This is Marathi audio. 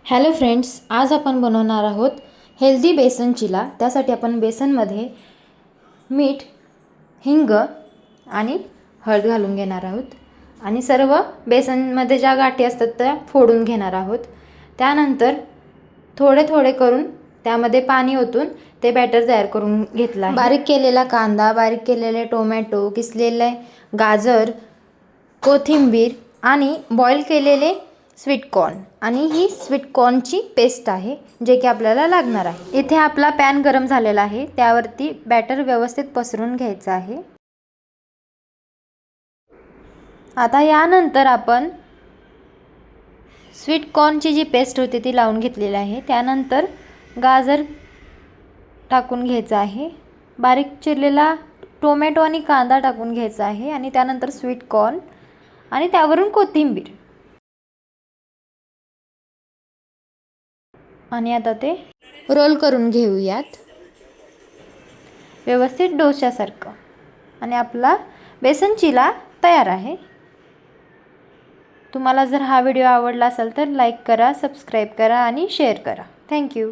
हॅलो फ्रेंड्स, आज आपण बनवणार आहोत हेल्दी बेसन चिला। त्यासाठी आपण बेसनमध्ये मीठ, हिंग आणि हळद घालून घेणार आहोत आणि सर्व बेसनमध्ये ज्या गाठी असतात त्या फोडून घेणार आहोत। त्यानंतर थोडे थोडे करून त्यामध्ये पाणी ओतून ते बॅटर तयार करून घेतला आहे। बारीक केलेला कांदा, बारीक केलेले टोमॅटो, किसलेले गाजर, कोथिंबीर आणि बॉईल केलेले स्वीट कॉर्न आणि ही स्वीट कॉर्नची पेस्ट आहे जे की आपल्याला लागणार आहे। इथे आपला पॅन गरम झालेला आहे, त्यावरती बॅटर व्यवस्थित पसरून घ्यायचं आहे। आता यानंतर आपण स्वीट कॉर्नची जी पेस्ट होती ती लावून घेतलेली आहे। त्यानंतर गाजर टाकून घ्यायचा आहे, बारीक चिरलेला टोमॅटो आणि कांदा टाकून घ्यायचा आहे आणि त्यानंतर स्वीट कॉर्न आणि त्यावरून कोथिंबीर आणि आता ते रोल करून घेऊयात व्यवस्थित डोश्यासारखं आणि आपला बेसन चिला तयार आहे। तुम्हाला जर हा व्हिडिओ आवडला असेल तर लाईक करा, सबस्क्राईब करा आणि शेअर करा। थँक्यू।